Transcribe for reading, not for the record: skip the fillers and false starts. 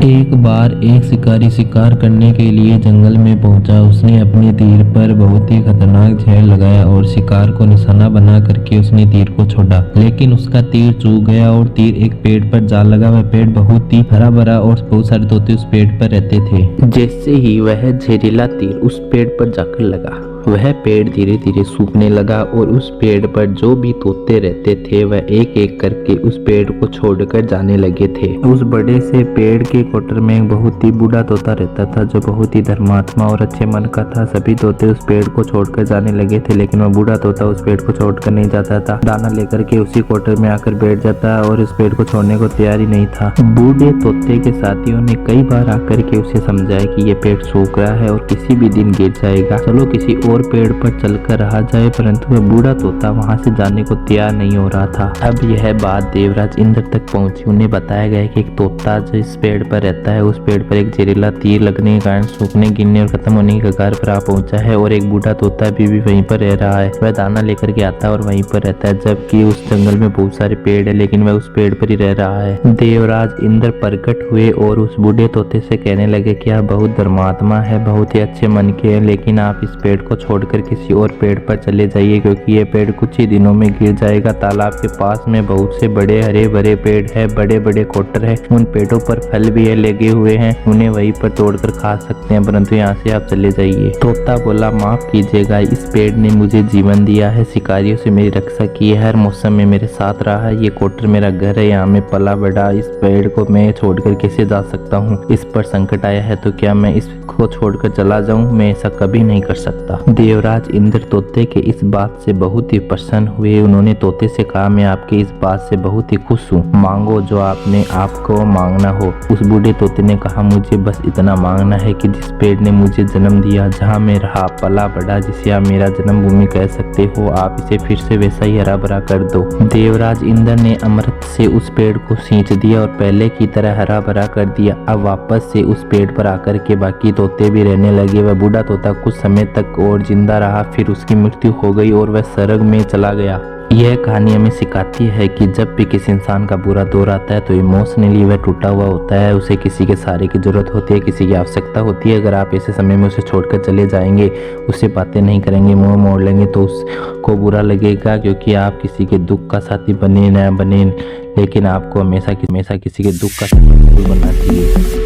एक बार एक शिकारी शिकार करने के लिए जंगल में पहुंचा। उसने अपने तीर पर बहुत ही खतरनाक जहर लगाया और शिकार को निशाना बना करके उसने तीर को छोड़ा, लेकिन उसका तीर चूक गया और तीर एक पेड़ पर जा लगा। वह पेड़ बहुत ही हरा भरा और बहुत सारे तोते उस पेड़ पर रहते थे। जैसे ही वह जहरीला तीर उस पेड़ पर जाकर लगा, वह पेड़ धीरे धीरे सूखने लगा और उस पेड़ पर जो भी तोते रहते थे वह एक एक करके उस पेड़ को छोड़कर जाने लगे थे। उस बड़े से पेड़ के कोटर में एक बहुत ही बूढ़ा तोता रहता था जो बहुत ही धर्मात्मा और अच्छे मन का था। सभी तोते उस पेड़ को छोड़कर जाने लगे थे, लेकिन वह बूढ़ा तोता उस पेड़ को छोड़कर नहीं जाता था। दाना लेकर के उसी कोटर में आकर बैठ जाता और इस पेड़ को छोड़ने को तैयार ही नहीं था। बूढ़े तोते के साथियों ने कई बार आकर के उसे समझाया कि ये पेड़ सूख रहा है और किसी भी दिन गिर जाएगा, चलो किसी और पेड़ पर चलकर रहा जाए, परंतु वह बूढ़ा तोता वहां से जाने को तैयार नहीं हो रहा था। अब यह बात देवराज इंद्र तक पहुंची। उन्हें बताया गया कि एक तोता जो इस पेड़ पर रहता है, उस पेड़ पर एक जहरीला तीर लगने के कारण सूखने, गिरने और खत्म होने की कगार पर आ पहुंचा है और एक बूढ़ा तोता भी वहीं पर रह रहा है। वह दाना लेकर के आता है और वहीं पर रहता है, जबकि उस जंगल में बहुत सारे पेड़ है, लेकिन वह उस पेड़ पर ही रह रहा है। देवराज इंद्र प्रकट हुए और उस बूढ़े तोते से कहने लगे कि आप बहुत धर्मात्मा है, बहुत ही अच्छे मन के हैं, लेकिन आप इस पेड़ को छोड़कर किसी और पेड़ पर चले जाइए, क्योंकि ये पेड़ कुछ ही दिनों में गिर जाएगा। तालाब के पास में बहुत से बड़े हरे भरे पेड़ है, बड़े बड़े कोटर है, उन पेड़ों पर फल भी है लगे हुए हैं, उन्हें वहीं पर तोड़कर खा सकते हैं, परंतु यहाँ से आप चले जाइए। तोता बोला, माफ कीजिएगा, इस पेड़ ने मुझे जीवन दिया है, शिकारियों से मेरी रक्षा की है, हर मौसम में मेरे साथ रहा है, ये कोटर मेरा घर है, यहाँ में पला बड़ा, इस पेड़ को मैं छोड़कर कैसे जा सकता हूँ? इस पर संकट आया है तो क्या मैं इसको छोड़कर चला जाऊँ? मैं ऐसा कभी नहीं कर सकता। देवराज इंद्र तोते के इस बात से बहुत ही प्रसन्न हुए। उन्होंने तोते से कहा, मैं आपके इस बात से बहुत ही खुश हूँ, मांगो जो आपको मांगना हो। उस बूढ़े तोते ने कहा, मुझे बस इतना मांगना है कि जिस पेड़ ने मुझे जन्म दिया, जहाँ मैं रहा पला बड़ा, जिसे आप मेरा जन्मभूमि कह सकते हो, आप इसे फिर से वैसा ही हरा भरा कर दो। देवराज इंद्र ने अमृत से उस पेड़ को सींच दिया और पहले की तरह हरा भरा कर दिया। अब वापस से उस पेड़ पर आकर के बाकी तोते भी रहने लगे। वह बूढ़ा तोता कुछ समय तक और जिंदा रहा, फिर उसकी मृत्यु हो गई और वह स्वर्ग में चला गया। यह कहानी हमें सिखाती है कि जब भी किसी इंसान का बुरा दौर आता है तो इमोशनली वह टूटा हुआ होता है, उसे किसी के सहारे की जरूरत होती है, किसी की आवश्यकता होती है। अगर आप ऐसे समय में उसे छोड़कर चले जाएंगे, उससे बातें नहीं करेंगे, मुंह मोड़ लेंगे, तो उसको बुरा लगेगा, क्योंकि आप किसी के दुख का साथी बने न बने, लेकिन आपको हमेशा किसी के दुख का साथी बनना चाहिए।